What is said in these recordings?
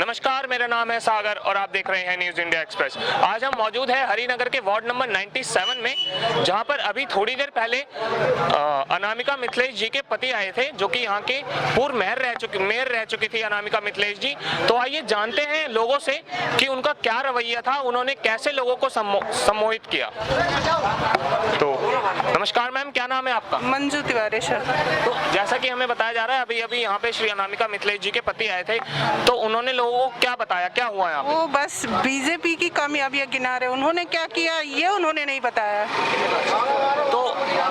नमस्कार, मेरा नाम है सागर और आप देख रहे हैं न्यूज़ इंडिया एक्सप्रेस। आज हम मौजूद हैं हरिनगर के वार्ड नंबर 97 में, जहां पर अभी थोड़ी देर पहले अनामिका मिथिलेश जी के पति आए थे, जो कि यहां के पूर्व मेयर रह चुकी थी अनामिका मिथिलेश जी। तो आइए जानते हैं लोगों से कि उनका क्या रवैया था, उन्होंने कैसे लोगों को सम्मोहित किया। तो नमस्कार मैम, क्या नाम है आपका? मंजू तिवारी सर। तो जैसा कि हमें बताया जा रहा है, अभी यहाँ पे श्री अनामिका मिथिलेश जी के पति आए थे, तो उन्होंने लोगों को क्या बताया, क्या हुआ यहाँ पे? वो बस बीजेपी की कामयाबियां गिना रहे, उन्होंने क्या किया ये उन्होंने नहीं बताया। तो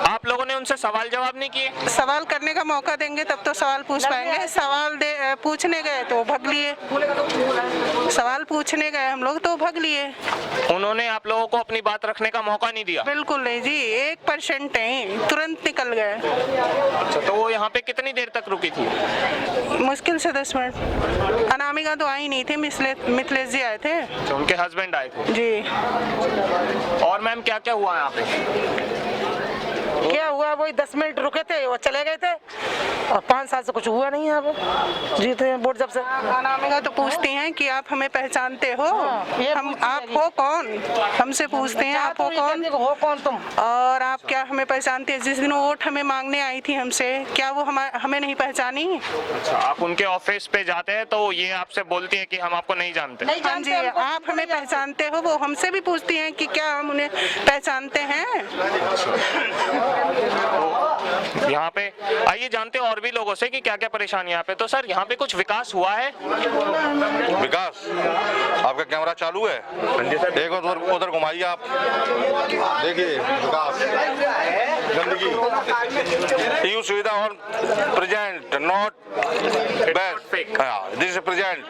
आप लोगों ने उनसे सवाल जवाब नहीं किए? सवाल करने का मौका देंगे तब तो सवाल पूछ पाएंगे। सवाल पूछने गए तो भग लिए, सवाल पूछने गए हम लोग तो भग लिए। उन्होंने आप लोगों को अपनी बात रखने का मौका नहीं दिया? बिल्कुल नहीं जी, 1% नहीं, तुरंत निकल गए। अच्छा, तो वो यहाँ पे कितनी देर तक रुकी थी? मुश्किल से 10 मिनट। अनामिका तो आई नहीं थी, मिथिलेश जी आए थे। तो उनके हस्बैंड आए थे जी। और मैम क्या क्या हुआ यहाँ पे? क्या हुआ, वही 10 मिनट रुके थे, वो चले गए थे और 5 साल से कुछ हुआ नहीं है। अब जीते हैं वोट जब से। अनामिका तो पूछती हैं कि आप हमें पहचानते हो? हम आप हो कौन? हमसे पूछते हैं आप हो कौन तुम, और आप क्या हमें पहचानते हैं? जिस दिन वो वोट हमें मांगने आई थी हमसे, क्या वो हमें नहीं पहचानी? अच्छा, आप उनके ऑफिस पे जाते हैं तो ये आपसे बोलती है कि हम आपको नहीं जानते? हाँ जी, आप हमें पहचानते हो? वो हमसे भी पूछती हैं कि क्या हम उन्हें पहचानते हैं? यहाँ पे आइए जानते हैं और भी लोगों से कि क्या क्या परेशानी यहाँ पे। तो सर, यहाँ पे कुछ विकास हुआ है? विकास, आपका कैमरा चालू है? एक उधर घुमाइए आप, देखिए विकास, गंदगी, यू सुविधा और present not bad, this is present,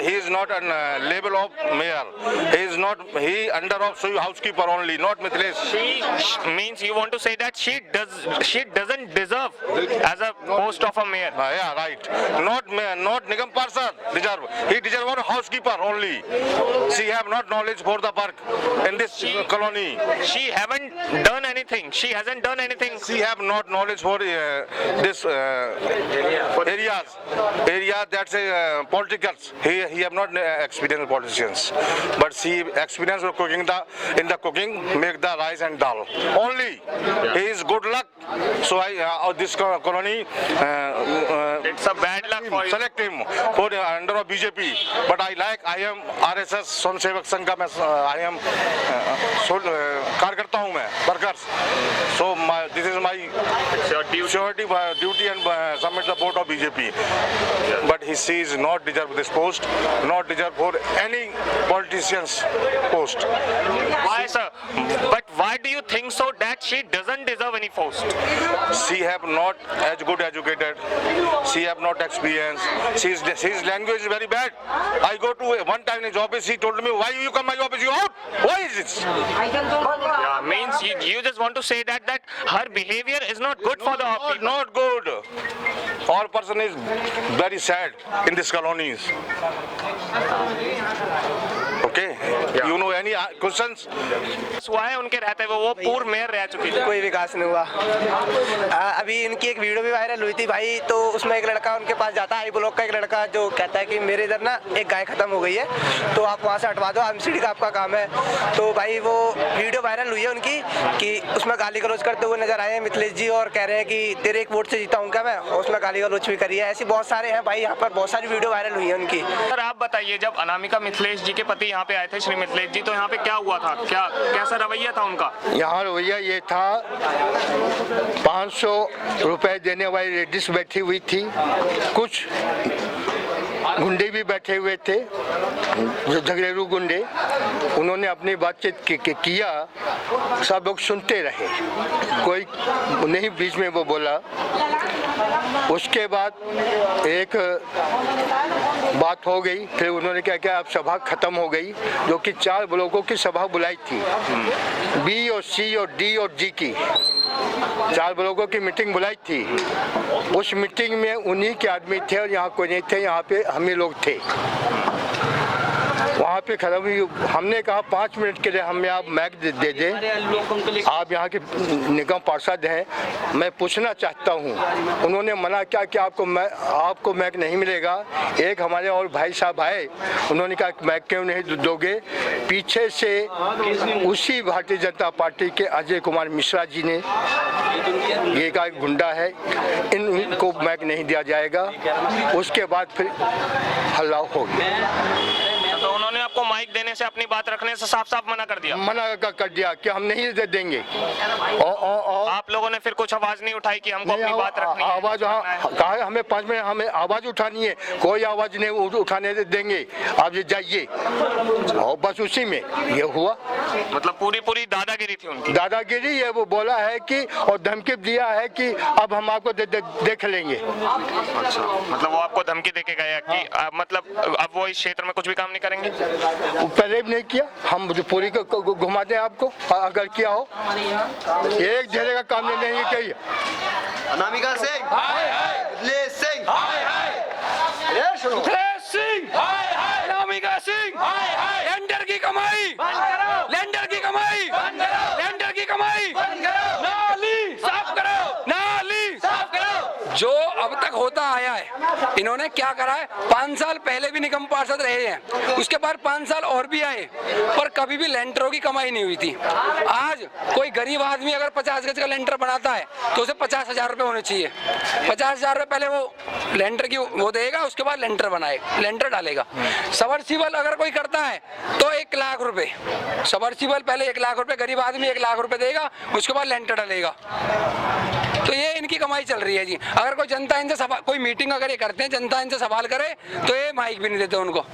he is not on label of mayor, he under of housekeeper only, not Mithilesh. She means you want to say that she doesn't deserve as a post of a mayor? Yeah, right. Not mayor, not Nigam Parshad deserve. He deserve one housekeeper only. She have not knowledge for the work in this colony. She hasn't done anything. She have not knowledge for this area that's politicals. He have not experienced politicians, but she experience of cooking in the cooking, make the rice and dal only. He is good luck. So this colony It's a bad luck for you. select him for under of BJP. But I am RSS स्वयं सेवक संघ का मैं I am कार्यकर्ता हूँ मैं, workers. So this is my duty and submit the vote of BJP. But she is not deserve this post, not deserve for any politician's post. Why, sir? But why do you think so that she doesn't deserve any post? She have not as good educated. She have not experience. His language is very bad. I go to one time in his office. He told me, "Why you come my office? You out? Why is this?" Yeah, means you just want to say that her behavior is not good for the people. Not good. All person is very sad in this colonies. Okay. Yeah. You know any questions? हुआ है उनके रहते हुए, वो पूर्व mayor रह चुकी थी। कोई विकास नहीं हुआ। अभी इनकी एक वीडियो भी वायरल हुई थी भाई, तो उसमें एक लड़का उनके पास जाता है, आई ब्लॉक का एक लड़का, जो कहता है कि मेरे इधर ना एक गाय खत्म हो गई है, तो आप वहाँ से हटवा दो, एमसीडी का आपका काम है। तो भाई वो वीडियो वायरल हुई है उनकी कि उसमें गाली गलौज करते हुए नजर आए हैं मिथिलेश जी, और कह रहे हैं कि तेरे एक वोट से जीता हूँ क्या मैं, और उसमें गाली गलौज भी करी है। ऐसी बहुत सारे हैं भाई, यहाँ पर बहुत सारी वीडियो वायरल हुई है उनकी। सर आप बताइए, जब अनामिका मिथिलेश जी के पति यहाँ पे आए थे, श्री मिथिलेश जी, तो यहाँ पे क्या हुआ था, कैसा रवैया था उनका? यहाँ रवैया ये था, 500 रुपए देने वाली लेडीज बैठी हुई थी, कुछ गुंडे भी बैठे हुए थे, झगड़ेलू गुंडे। उन्होंने अपनी बातचीत किया, सब लोग सुनते रहे, कोई नहीं बीच में वो बोला। उसके बाद एक बात हो गई, फिर उन्होंने क्या किया, अब सभा खत्म हो गई, जो कि 4 ब्लॉकों की सभा बुलाई थी, बी और सी और डी और जी की 4 ब्लॉकों की मीटिंग बुलाई थी। उस मीटिंग में उन्हीं के आदमी थे और यहाँ कोई नहीं थे, यहाँ पे हम ही लोग थे। वहाँ पे खत्म हुई। हमने कहा 5 मिनट के लिए हमें आप मैक दे दें, आप यहाँ के निगम पार्षद हैं, मैं पूछना चाहता हूँ। उन्होंने मना किया कि आपको मैक नहीं मिलेगा। एक हमारे और भाई साहब आए, उन्होंने कहा मैक क्यों नहीं दोगे। पीछे से उसी भारतीय जनता पार्टी के अजय कुमार मिश्रा जी ने, ये का गुंडा है, इनको मैक नहीं दिया जाएगा। उसके बाद फिर हल्ला हो गया। तो उन्होंने आपको माइक देने से, अपनी बात रखने से साफ साफ मना कर दिया? मना कर दिया कि हम नहीं दे देंगे। आप लोगों ने फिर कुछ आवाज नहीं उठाई कि हमको अपनी बात रखनी है? आवाज कहा हमें 5 मिनट हमें आवाज उठानी है, कोई आवाज नहीं उठाने देंगे, आप ये जाइए। और बस उसी में ये हुआ। मतलब पूरी दादागिरी थी उनकी? दादागिरी है, वो बोला है कि और धमकी दिया है कि अब हम आपको देख लेंगे। अच्छा, मतलब वो आपको धमकी देके गया कि मतलब अब वो इस क्षेत्र में कुछ भी काम नहीं करेंगे? पहले भी नहीं किया, हम पूरी को घुमा दें आपको, अगर किया हो। एक घेरे का काम नहीं किया। अनामिका सिंह, ले सिंह, अनामिका सिंह, लैंडर की कमाई, लैंडर की कमाई, लैंडर की कमाई, नाली साफ करो, नाली साफ करो। जो अब तक होता आया है, इन्होंने क्या करा है? 5 साल पहले भी निगम पार्षद रहे हैं, उसके बाद 5 साल और भी आए, पर कभी भी लेंटरों की कमाई नहीं हुई थी। आज कोई गरीब आदमी अगर 50 गज का लेंटर बनाता है तो उसे 50,000 रुपए होने चाहिए। 50,000 रुपए पहले वो लेंटर की वो देगा, उसके बाद लेंटर बनाएगा, लेंटर डालेगा। सबमर्सिबल अगर कोई करता है तो 1 लाख रुपए, सबमर्सिबल पहले 1 लाख रुपए, गरीब आदमी 1 लाख रुपए देगा, उसके बाद लेंटर डालेगा। तो ये इनकी कमाई चल रही है जी। अगर कोई जनता इनसे सवाल, कोई मीटिंग अगर ये करते हैं, जनता इनसे सवाल करे तो ये माइक भी नहीं देते उनको।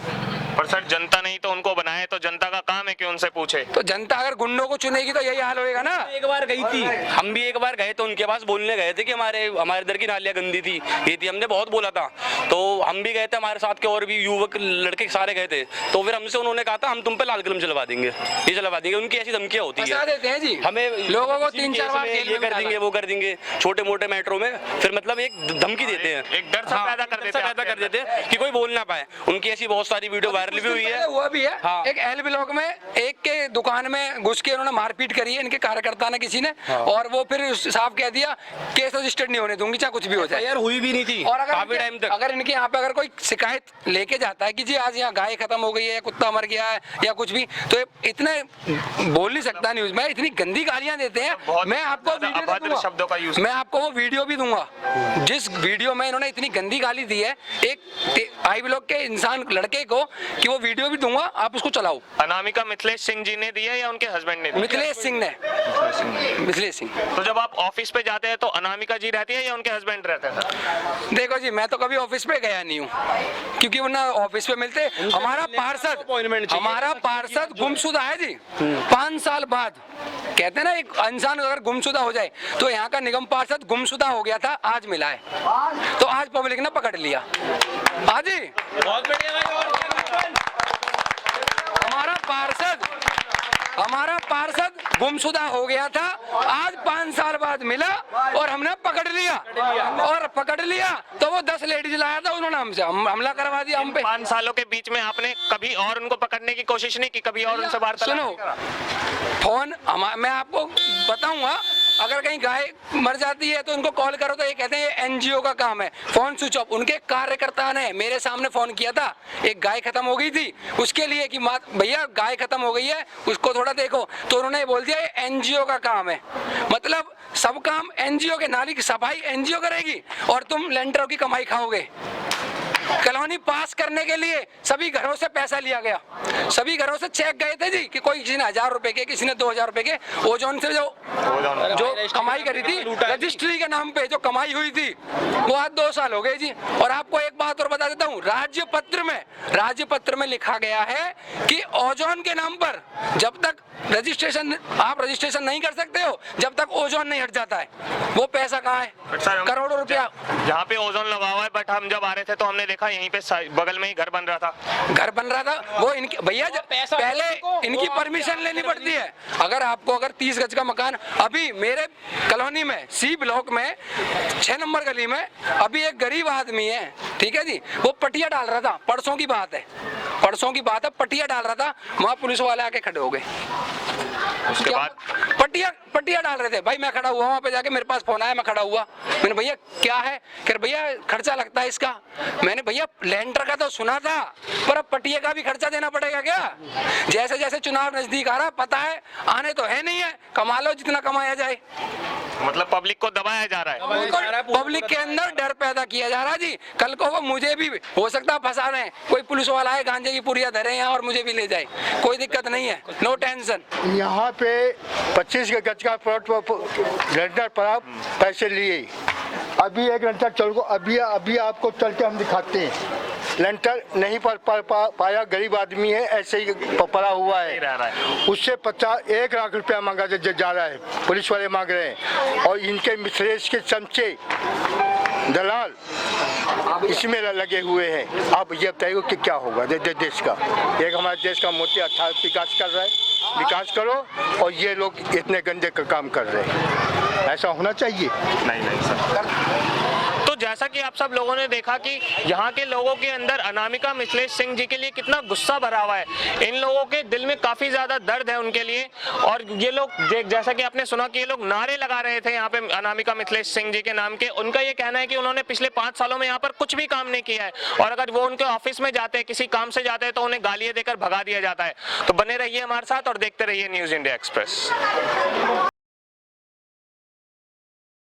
पर सर, जनता नहीं तो उनको बनाए, तो जनता का काम है कि उनसे पूछे। तो जनता अगर गुंडों को चुनेगी तो यही हाल होएगा ना। एक बार गई थी, हम भी एक बार गए तो उनके पास बोलने गए थे कि हमारे इधर की नालियाँ गंदी थी, ये थी, हमने बहुत बोला था। तो हम भी गए थे, हमारे साथ के और भी युवक लड़के सारे गए थे। तो फिर हमसे उन्होंने कहा था हम तुम पे लाल कलम चलवा देंगे, ये चलवा देंगे। उनकी ऐसी धमकियाँ होती है, देते हैं जी हमें लोगों को 3-4 बार ये कर देंगे, वो कर देंगे, छोटे मोटे मेट्रो में फिर मतलब एक धमकी देते हैं, एक डर सा पैदा कर देते हैं कि कोई बोल ना पाए। उनकी ऐसी बहुत सारी वीडियो वायरल भी हुई है। हुआ भी है। हाँ। एक एल ब्लॉक में एक के दुकान में घुस के उन्होंने मारपीट करी है इनके कार्यकर्ता ने, किसी ने। हाँ। और वो फिर साफ कह दिया केस रजिस्टर्ड नहीं होने दूंगी, चाहे कुछ भी हो जाए। यार हुई भी नहीं थी और काफी टाइम तक। अगर इनके यहाँ पे अगर कोई शिकायत लेके जाता है कि जी आज यहाँ गाय खत्म हो गई है, कुत्ता मर गया है या कुछ भी, तो इतने बोल नहीं सकता न्यूज में, इतनी गंदी गालियां देते हैं। मैं आपको अभद्र शब्दों का यूज, मैं आपको वो वीडियो भी दूंगा जिस वीडियो में इन्होंने इतनी गंदी गाली दी है एक आई ब्लॉक के इंसान लड़के को, कि वो वीडियो भी दूंगा, आप उसको चलाओ। अनामिका मिथिलेश सिंह जी ने दिया या उनके हस्बैंड ने दिया? मिथिलेश सिंह ने, मिथिलेश सिंह। तो जब आप ऑफिस पे जाते हैं तो अनामिका जी रहती है या उनके हस्बैंड रहते हैं? देखो जी, मैं तो कभी ऑफिस पे गया नहीं हूँ, क्योंकि वो ना ऑफिस पे मिलते। हमारा पार्षद गुमशुदा है जी, 5 साल बाद। कहते हैं ना एक इंसान अगर गुमशुदा हो जाए, तो यहाँ का निगम पार्षद गुमशुदा हो गया था, आज मिला है। तो आज पब्लिक ने पकड़ लिया। हाँ जी, बहुत बढ़िया भाई। हमारा पार्षद गुमशुदा हो गया था, आज 5 साल बाद मिला और हमने पकड़ लिया। और पकड़ लिया तो वो 10 लेडीज लाया था, उन्होंने हमसे हमला करवा दिया हम पे। 5 सालों के बीच में आपने कभी और उनको पकड़ने की कोशिश नहीं की? कभी और उनसे वार्तालाप? सुनो, फोन मैं आपको बताऊंगा, अगर कहीं गाय मर जाती है तो उनको कॉल करो तो ये कहते हैं ये एनजीओ का काम है, फोन स्विच ऑफ। उनके कार्यकर्ता ने मेरे सामने फोन किया था, एक गाय खत्म हो गई थी उसके लिए, कि भैया गाय खत्म हो गई है उसको थोड़ा देखो। तो उन्होंने बोल दिया ये एनजीओ का काम है। मतलब सब काम एनजीओ के, नाली की सफाई एनजीओ करेगी और तुम लेंटरों की कमाई खाओगे। कॉलोनी पास करने के लिए सभी घरों से पैसा लिया गया, सभी घरों से चेक गए थे जी, कि कोई किसी ने 1000 रुपए के, किसी ने 2000 रुपए के। ओजोन से जो कमाई करी थी रजिस्ट्री के नाम पे, जो कमाई हुई थी, वो आज 2 साल हो गए जी। और आपको एक बात और बता देता हूँ, राज्य पत्र में लिखा गया है कि ओजोन के नाम पर जब तक आप रजिस्ट्रेशन नहीं कर सकते हो जब तक ओजोन नहीं हट जाता है। वो पैसा कहाँ है? करोड़ों रुपया यहाँ पे ओजोन लगा हुआ है, बट हम जब आ रहे थे तो हमने देखा यहीं पे बगल में ही घर बन रहा था। वो इनके भैया पहले इनकी परमिशन लेनी पड़ती है। अगर 30 गज का मकान, अभी मेरे कॉलोनी में सी ब्लॉक में 6 नंबर गली में अभी एक गरीब आदमी है, ठीक है जी, वो पटिया डाल रहा था, परसों की बात है। परसों की बात है, पटिया डाल रहा था, वहाँ पुलिस वाले आके खड़े हो गए। उसके क्या? बाद पटिया डाल रहे थे भाई, मैं खड़ा हुआ वहाँ पे, जाके मेरे पास फोन आया, मैं खड़ा हुआ, मैंने भैया क्या है, कह भैया खर्चा लगता है इसका। मैंने भैया लेंटर का तो सुना था, पर अब पटिया का भी खर्चा देना पड़ेगा क्या? जैसे जैसे चुनाव नजदीक आ रहा, पता है आने तो है नहीं है, कमा लो जितना कमाया जाए। मतलब पब्लिक को दबाया जा रहा है। पब्लिक के अंदर डर पैदा किया जा रहा है जी। कल को वो मुझे भी हो सकता है फंसा रहे हैं, कोई पुलिस वाला है गांजे की पुड़िया धरे यहाँ और मुझे भी ले जाए, कोई दिक्कत नहीं है, नो टेंशन। यहाँ पे 25 के गज का प्लॉट रेंटर पर आप पैसे लिए, अभी एक रेंटर चल को अभी आपको चल के हम दिखाते हैं। लेंटर नहीं पाया, गरीब आदमी है, ऐसे ही पड़ा हुआ है, उससे 1 लाख रुपया मांगा जा रहा है, पुलिस वाले मांग रहे हैं। और इनके मिथलेश के चमचे दलाल इसमें लगे हुए हैं। आप ये बताइए कि क्या होगा देश का? एक हमारे देश का मोदी अच्छा विकास कर रहा है, विकास करो, और ये लोग इतने गंदे का काम कर रहे हैं, ऐसा होना चाहिए? नहीं सर। तो जैसा कि आप सब लोगों ने देखा कि यहाँ के लोगों के अंदर अनामिका मिथिलेश सिंह जी के लिए कितना गुस्सा भरा हुआ है। इन लोगों के दिल में काफी ज्यादा दर्द है उनके लिए, और ये लोग जैसा कि आपने सुना कि ये लोग नारे लगा रहे थे यहाँ पे अनामिका मिथिलेश सिंह जी के नाम के। उनका ये कहना है कि उन्होंने पिछले 5 सालों में यहाँ पर कुछ भी काम नहीं किया है, और अगर वो उनके ऑफिस में जाते हैं, किसी काम से जाते हैं, तो उन्हें गालियां देकर भगा दिया जाता है। तो बने रहिए हमारे साथ और देखते रहिए न्यूज़ इंडिया एक्सप्रेस।